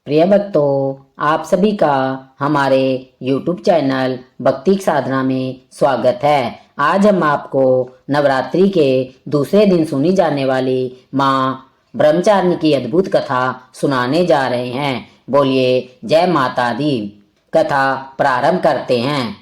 प्रिय भक्तों, आप सभी का हमारे YouTube चैनल भक्ति साधना में स्वागत है। आज हम आपको नवरात्रि के दूसरे दिन सुनी जाने वाली माँ ब्रह्मचारिणी की अद्भुत कथा सुनाने जा रहे हैं। बोलिए जय माता दी। कथा प्रारंभ करते हैं।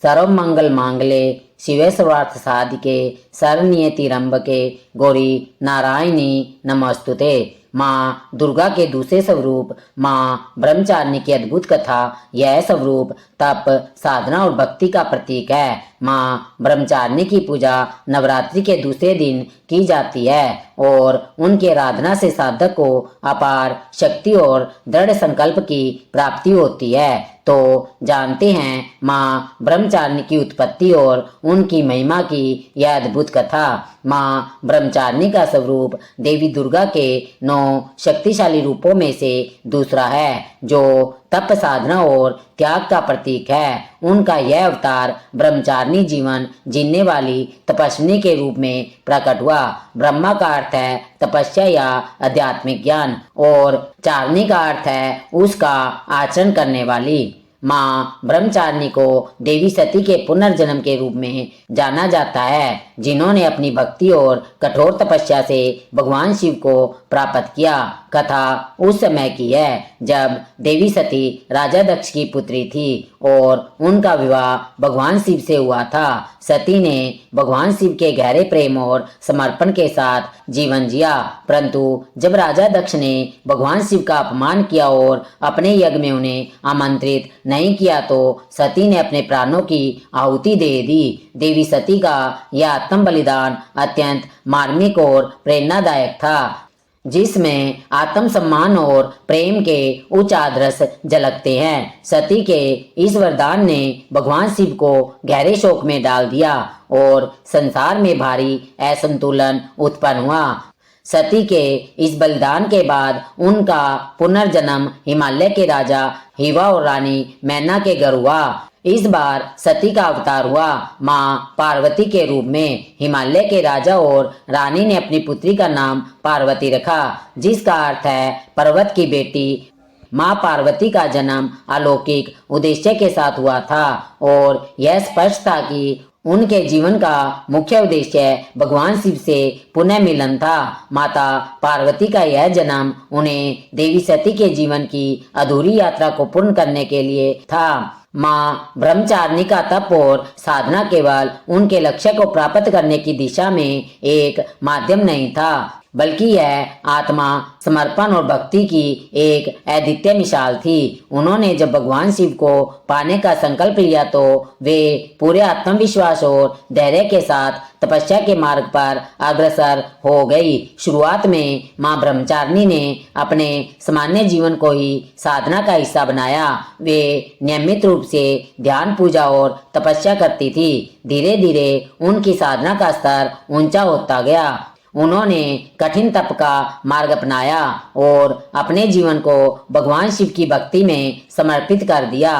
सर्व मंगल मांगले शिवे सर्वार्थ साधिके शरण्ये त्र्यंबके गौरी नारायणी नमस्तुते। माँ दुर्गा के दूसरे स्वरूप माँ ब्रह्मचारिणी की अद्भुत कथा। यह स्वरूप तप, साधना और भक्ति का प्रतीक है। माँ ब्रह्मचारिणी की पूजा नवरात्रि के दूसरे दिन की जाती है और उनकी आराधना से साधक को अपार शक्ति और दृढ़ संकल्प की प्राप्ति होती है। तो जानते हैं माँ ब्रह्मचारिणी की उत्पत्ति और उनकी महिमा की यह अद्भुत कथा। माँ ब्रह्मचारिणी का स्वरूप देवी दुर्गा के 9 शक्तिशाली रूपों में से दूसरा है, जो तप, साधना और त्याग का प्रतीक है। उनका यह अवतार ब्रह्मचारिणी जीवन जीने वाली तपस्विनी के रूप में प्रकट हुआ। ब्रह्मा का अर्थ है तपस्या या आध्यात्मिक ज्ञान और चारिणी का अर्थ है उसका आचरण करने वाली। माँ ब्रह्मचारिणी को देवी सती के पुनर्जन्म के रूप में जाना जाता है, जिन्होंने अपनी भक्ति और कठोर तपस्या से भगवान शिव को प्राप्त किया। कथा उस समय की है जब देवी सती राजा दक्ष की पुत्री थी और उनका विवाह भगवान शिव से हुआ था। सती ने भगवान शिव के गहरे प्रेम और समर्पण के साथ जीवन जिया, परंतु जब राजा दक्ष ने भगवान शिव का अपमान किया और अपने यज्ञ में उन्हें आमंत्रित नहीं किया तो सती ने अपने प्राणों की आहुति दे दी। देवी सती का यह आत्म बलिदान अत्यंत मार्मिक और प्रेरणादायक था, जिसमें आत्मसम्मान और प्रेम के उच्च आदर्श झलकते हैं। सती के इस वरदान ने भगवान शिव को गहरे शोक में डाल दिया और संसार में भारी असंतुलन उत्पन्न हुआ। सती के इस बलिदान के बाद उनका पुनर्जन्म हिमालय के राजा हिवा और रानी मैना के घर हुआ। इस बार सती का अवतार हुआ माँ पार्वती के रूप में। हिमालय के राजा और रानी ने अपनी पुत्री का नाम पार्वती रखा, जिसका अर्थ है पर्वत की बेटी। माँ पार्वती का जन्म अलौकिक उद्देश्य के साथ हुआ था और यह स्पष्ट था कि उनके जीवन का मुख्य उद्देश्य भगवान शिव से पुनः मिलन था। माता पार्वती का यह जन्म उन्हें देवी सती के जीवन की अधूरी यात्रा को पूर्ण करने के लिए था। माँ ब्रह्मचारिणी का तप और साधना केवल उनके लक्ष्य को प्राप्त करने की दिशा में एक माध्यम नहीं था, बल्कि यह आत्मा समर्पण और भक्ति की एक अद्वितीय मिसाल थी। उन्होंने जब भगवान शिव को पाने का संकल्प लिया तो वे पूरे आत्मविश्वास और धैर्य के साथ तपस्या के मार्ग पर अग्रसर हो गई। शुरुआत में माँ ब्रह्मचारिणी ने अपने सामान्य जीवन को ही साधना का हिस्सा बनाया। वे नियमित रूप से ध्यान, पूजा और तपस्या करती थी। धीरे धीरे उनकी साधना का स्तर ऊंचा होता गया। उन्होंने कठिन तप का मार्ग अपनाया और अपने जीवन को भगवान शिव की भक्ति में समर्पित कर दिया।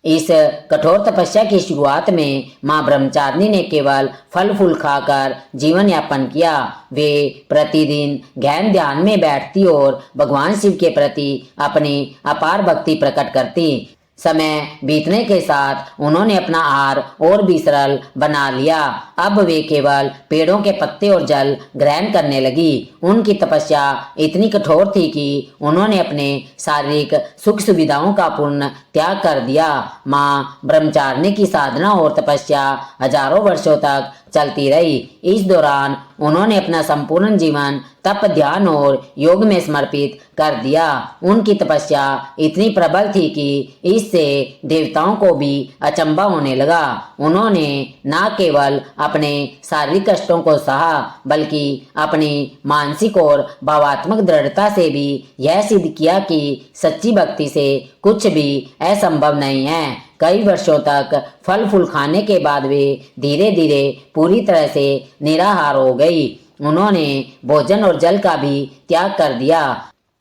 इस कठोर तपस्या की शुरुआत में माँ ब्रह्मचारिणी ने केवल फल फूल खाकर जीवन यापन किया। वे प्रतिदिन गहन ध्यान में बैठती और भगवान शिव के प्रति अपनी अपार भक्ति प्रकट करती। समय बीतने के साथ उन्होंने अपना आहार और भी सरल बना लिया। अब वे केवल पेड़ों के पत्ते और जल ग्रहण करने लगी। उनकी तपस्या इतनी कठोर थी कि उन्होंने अपने शारीरिक सुख सुविधाओं का पूर्ण त्याग कर दिया। माँ ब्रह्मचारिणी की साधना और तपस्या हजारों वर्षों तक चलती रही। इस दौरान उन्होंने अपना संपूर्ण जीवन तप, ध्यान और योग में समर्पित कर दिया। उनकी तपस्या इतनी प्रबल थी कि इससे देवताओं को भी अचंभा होने लगा। उन्होंने न केवल अपने शारीरिक कष्टों को सहा, बल्कि अपनी मानसिक और भावात्मक दृढ़ता से भी यह सिद्ध किया कि सच्ची भक्ति से कुछ भी असंभव नहीं है। कई वर्षों तक फल फूल खाने के बाद वे धीरे धीरे पूरी तरह से निराहार हो गई। उन्होंने भोजन और जल का भी त्याग कर दिया।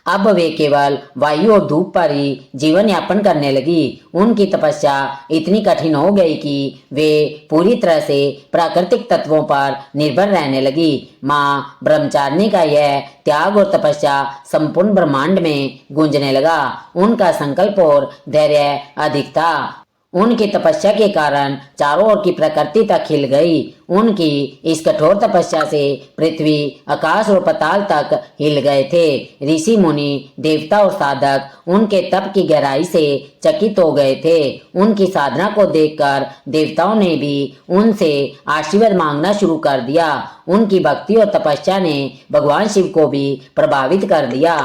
अब वे केवल वायु और धूप पर ही जीवन यापन करने लगी। उनकी तपस्या इतनी कठिन हो गई कि वे पूरी तरह से प्राकृतिक तत्वों पर निर्भर रहने लगी। माँ ब्रह्मचारिणी का यह त्याग और तपस्या संपूर्ण ब्रह्मांड में गूंजने लगा। उनका संकल्प और धैर्य अधिक था। उनकी तपस्या के कारण चारों ओर की प्रकृति तक हिल गई। उनकी इस कठोर तपस्या से पृथ्वी, आकाश और पाताल तक हिल गए थे। ऋषि मुनि, देवता और साधक उनके तप की गहराई से चकित हो गए थे। उनकी साधना को देखकर देवताओं ने भी उनसे आशीर्वाद मांगना शुरू कर दिया। उनकी भक्ति और तपस्या ने भगवान शिव को भी प्रभावित कर दिया।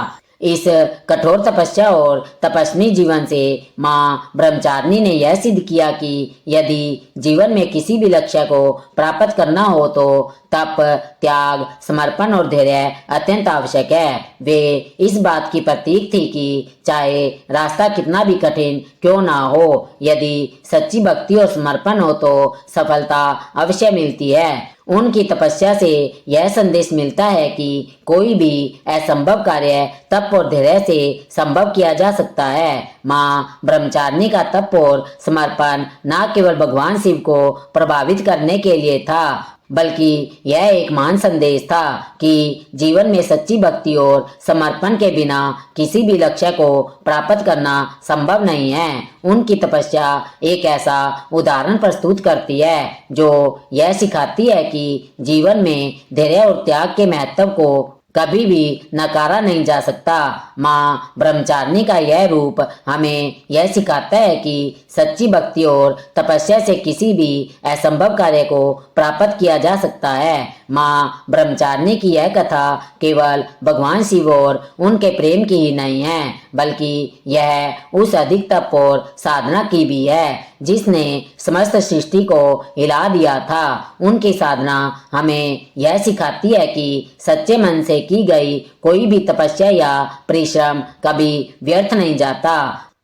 इस कठोर तपस्या और तपस्वी जीवन से माँ ब्रह्मचारिणी ने यह सिद्ध किया कि यदि जीवन में किसी भी लक्ष्य को प्राप्त करना हो तो तप, त्याग, समर्पण और धैर्य अत्यंत आवश्यक है। वे इस बात की प्रतीक थी कि चाहे रास्ता कितना भी कठिन क्यों ना हो, यदि सच्ची भक्ति और समर्पण हो तो सफलता अवश्य मिलती है। उनकी तपस्या से यह संदेश मिलता है कि कोई भी असंभव कार्य तप और धैर्य से संभव किया जा सकता है। माँ ब्रह्मचारिणी का तप और समर्पण न केवल भगवान शिव को प्रभावित करने के लिए था, बल्कि यह एक महान संदेश था कि जीवन में सच्ची भक्ति और समर्पण के बिना किसी भी लक्ष्य को प्राप्त करना संभव नहीं है। उनकी तपस्या एक ऐसा उदाहरण प्रस्तुत करती है जो यह सिखाती है कि जीवन में धैर्य और त्याग के महत्व को कभी भी नकारा नहीं जा सकता। माँ ब्रह्मचारिणी का यह रूप हमें यह सिखाता है कि सच्ची भक्ति और तपस्या से किसी भी असंभव कार्य को प्राप्त किया जा सकता है। माँ ब्रह्मचारिणी की यह कथा केवल भगवान शिव और उनके प्रेम की ही नहीं है, बल्कि यह उस अधिक तप और साधना की भी है जिसने समस्त सृष्टि को हिला दिया था। उनकी साधना हमें यह सिखाती है कि सच्चे मन से की गई कोई भी तपस्या या परिश्रम कभी व्यर्थ नहीं जाता।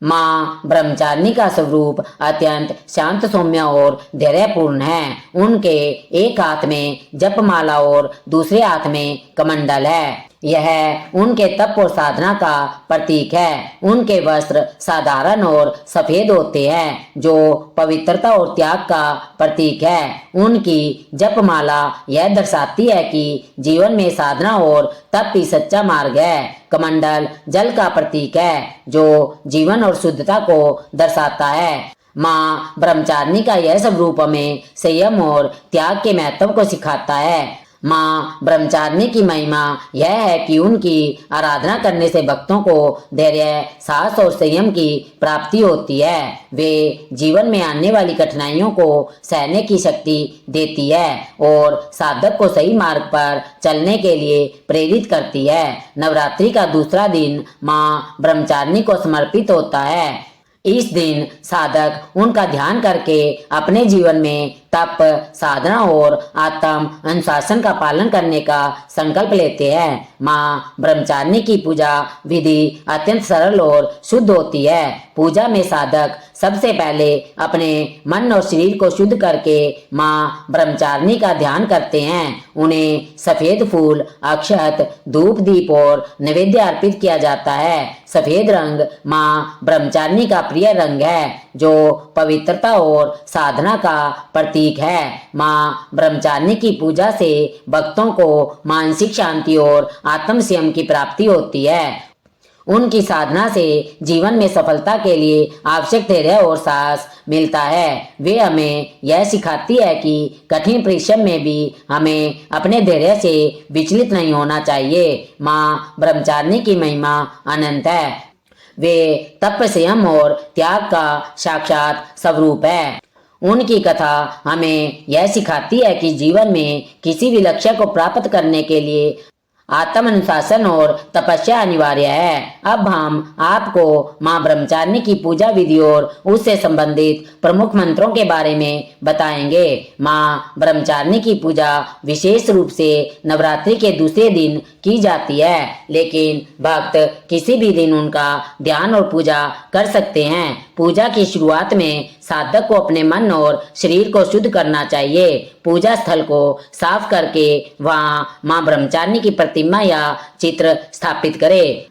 माँ ब्रह्मचारिणी का स्वरूप अत्यंत शांत, सौम्य और धैर्यपूर्ण है। उनके एक हाथ में जपमाला और दूसरे हाथ में कमंडल है। यह उनके तप और साधना का प्रतीक है। उनके वस्त्र साधारण और सफेद होते हैं जो पवित्रता और त्याग का प्रतीक है। उनकी जपमाला यह दर्शाती है कि जीवन में साधना और तप ही सच्चा मार्ग है। कमंडल जल का प्रतीक है जो जीवन और शुद्धता को दर्शाता है। माँ ब्रह्मचारिणी का यह स्वरूप हमें संयम और त्याग के महत्व को सिखाता है। माँ ब्रह्मचारिणी की महिमा यह है कि उनकी आराधना करने से भक्तों को धैर्य, साहस और संयम की प्राप्ति होती है। वे जीवन में आने वाली कठिनाइयों को सहने की शक्ति देती है और साधक को सही मार्ग पर चलने के लिए प्रेरित करती है। नवरात्रि का दूसरा दिन माँ ब्रह्मचारिणी को समर्पित होता है। इस दिन साधक उनका ध्यान करके अपने जीवन में तप, साधना और आत्म अनुशासन का पालन करने का संकल्प लेते हैं। माँ ब्रह्मचारिणी की पूजा विधि अत्यंत सरल और शुद्ध होती है। पूजा में साधक सबसे पहले अपने मन और शरीर को शुद्ध करके माँ ब्रह्मचारिणी का ध्यान करते हैं। उन्हें सफेद फूल, अक्षत, धूप, दीप और नैवेद्य अर्पित किया जाता है। सफेद रंग माँ ब्रह्मचारिणी का प्रिय रंग है जो पवित्रता और साधना का प्रतीक है। माँ ब्रह्मचारिणी की पूजा से भक्तों को मानसिक शांति और आत्म संयम की प्राप्ति होती है। उनकी साधना से जीवन में सफलता के लिए आवश्यक धैर्य और साहस मिलता है। वे हमें यह सिखाती है कि कठिन परिश्रम में भी हमें अपने धैर्य से विचलित नहीं होना चाहिए। माँ ब्रह्मचारिणी की महिमा अनंत है। वे तप, संयम और त्याग का साक्षात स्वरूप है। उनकी कथा हमें यह सिखाती है कि जीवन में किसी भी लक्ष्य को प्राप्त करने के लिए आत्म अनुशासन और तपस्या अनिवार्य है। अब हम आपको माँ ब्रह्मचारिणी की पूजा विधि और उससे संबंधित प्रमुख मंत्रों के बारे में बताएंगे। माँ ब्रह्मचारिणी की पूजा विशेष रूप से नवरात्रि के दूसरे दिन की जाती है, लेकिन भक्त किसी भी दिन उनका ध्यान और पूजा कर सकते हैं। पूजा की शुरुआत में साधक को अपने मन और शरीर को शुद्ध करना चाहिए। पूजा स्थल को साफ करके वहाँ माँ ब्रह्मचारिणी की प्रतिमा या चित्र स्थापित करें।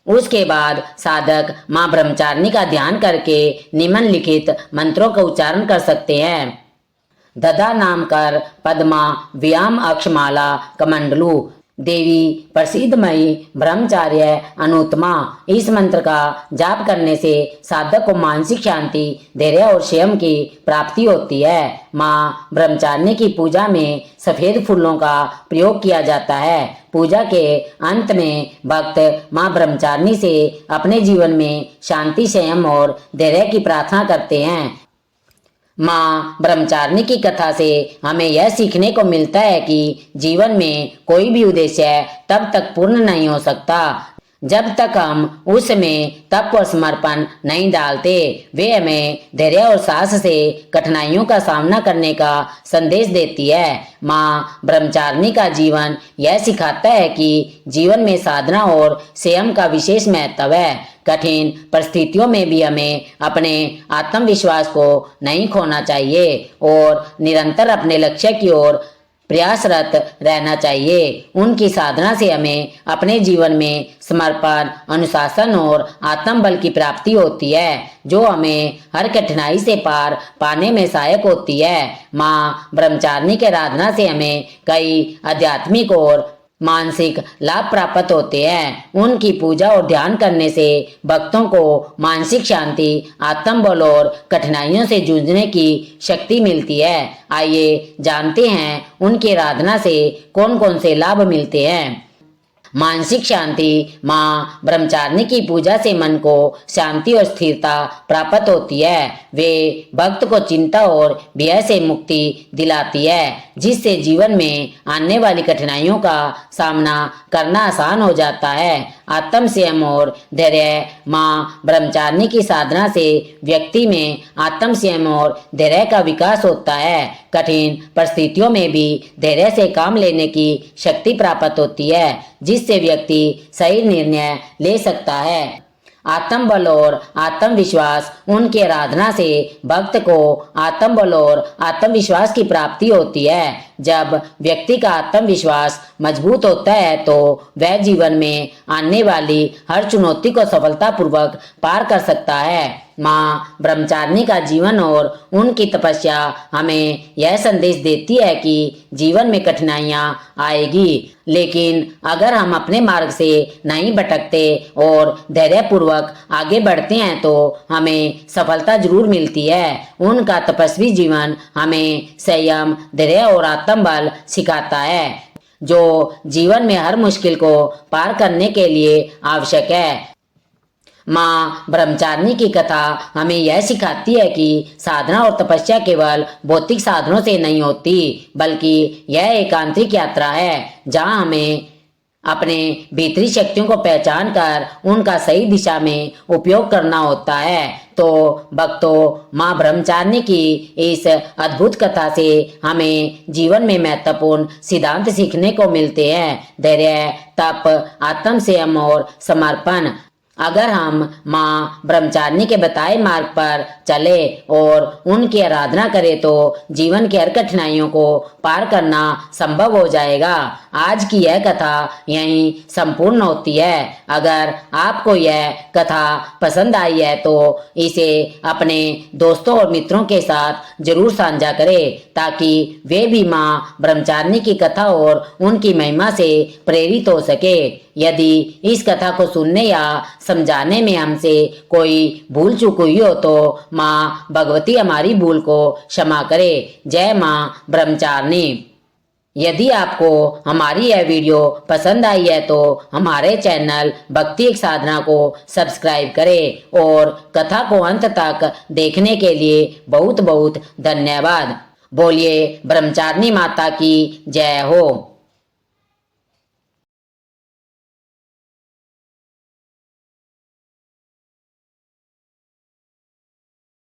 उसके बाद साधक माँ ब्रह्मचारिणी का ध्यान करके निम्नलिखित मंत्रों का उच्चारण कर सकते हैं। दधा नाम कर पद्मा व्याम अक्षमाला कमंडलू देवी प्रसिद्धमयी ब्रह्मचार्य अनुत्तमा। इस मंत्र का जाप करने से साधक को मानसिक शांति, धैर्य और संयम की प्राप्ति होती है। माँ ब्रह्मचारिणी की पूजा में सफेद फूलों का प्रयोग किया जाता है। पूजा के अंत में भक्त माँ ब्रह्मचारिणी से अपने जीवन में शांति, संयम और धैर्य की प्रार्थना करते हैं। माँ ब्रह्मचारिणी की कथा से हमें यह सीखने को मिलता है कि जीवन में कोई भी उद्देश्य तब तक पूर्ण नहीं हो सकता जब तक हम उसमें तप और समर्पण नहीं डालते। वे हमें धैर्य और साहस से कठिनाइयों का सामना करने का संदेश देती है। माँ ब्रह्मचारिणी का जीवन यह सिखाता है कि जीवन में साधना और संयम का विशेष महत्व है। कठिन परिस्थितियों में भी हमें अपने आत्मविश्वास को नहीं खोना चाहिए और निरंतर अपने लक्ष्य की ओर प्रयासरत रहना चाहिए। उनकी साधना से हमें अपने जीवन में समर्पण, अनुशासन और आत्मबल की प्राप्ति होती है, जो हमें हर कठिनाई से पार पाने में सहायक होती है। माँ ब्रह्मचारिणी के आराधना से हमें कई आध्यात्मिक और मानसिक लाभ प्राप्त होते हैं। उनकी पूजा और ध्यान करने से भक्तों को मानसिक शांति, आत्मबल और कठिनाइयों से जूझने की शक्ति मिलती है। आइए जानते हैं उनकी आराधना से कौन कौन से लाभ मिलते हैं। मानसिक शांति। माँ ब्रह्मचारिणी की पूजा से मन को शांति और स्थिरता प्राप्त होती है। वे भक्त को चिंता और भय से मुक्ति दिलाती है, जिससे जीवन में आने वाली कठिनाइयों का सामना करना आसान हो जाता है। आत्म संयम और धैर्य। माँ ब्रह्मचारिणी की साधना से व्यक्ति में आत्म संयम और धैर्य का विकास होता है। कठिन परिस्थितियों में भी धैर्य से काम लेने की शक्ति प्राप्त होती है, जिससे व्यक्ति सही निर्णय ले सकता है। आत्मबल और आत्मविश्वास। उनकी आराधना से भक्त को आत्मबल और आत्मविश्वास की प्राप्ति होती है। जब व्यक्ति का आत्मविश्वास मजबूत होता है तो वह जीवन में आने वाली हर चुनौती को सफलतापूर्वक पार कर सकता है। माँ ब्रह्मचारिणी का जीवन और उनकी तपस्या हमें यह संदेश देती है कि जीवन में कठिनाइयाँ आएगी, लेकिन अगर हम अपने मार्ग से नहीं भटकते और धैर्यपूर्वक आगे बढ़ते हैं तो हमें सफलता जरूर मिलती है। उनका तपस्वी जीवन हमें संयम, धैर्य और आत्मबल सिखाता है, जो जीवन में हर मुश्किल को पार करने के लिए आवश्यक है। माँ ब्रह्मचारिणी की कथा हमें यह सिखाती है कि साधना और तपस्या केवल भौतिक साधनों से नहीं होती, बल्कि यह एक आंतरिक यात्रा है, जहाँ हमें अपने भीतरी शक्तियों को पहचान कर उनका सही दिशा में उपयोग करना होता है। तो भक्तों, माँ ब्रह्मचारिणी की इस अद्भुत कथा से हमें जीवन में महत्वपूर्ण सिद्धांत सीखने को मिलते हैं। धैर्य, तप, आत्म संयम और समर्पण। अगर हम माँ ब्रह्मचारिणी के बताए मार्ग पर चले और उनकी आराधना करें तो जीवन की हर कठिनाइयों को पार करना संभव हो जाएगा। आज की यह कथा यहीं संपूर्ण होती है। अगर आपको यह कथा पसंद आई है तो इसे अपने दोस्तों और मित्रों के साथ जरूर साझा करें, ताकि वे भी माँ ब्रह्मचारिणी की कथा और उनकी महिमा से प्रेरित हो सके। यदि इस कथा को सुनने या समझाने में हमसे कोई भूल चूक हुई हो तो माँ भगवती हमारी भूल को क्षमा करे। जय माँ ब्रह्मचारिणी। यदि आपको हमारी यह वीडियो पसंद आई है तो हमारे चैनल भक्ति एक साधना को सब्सक्राइब करें और कथा को अंत तक देखने के लिए बहुत बहुत धन्यवाद। बोलिए ब्रह्मचारिणी माता की जय हो।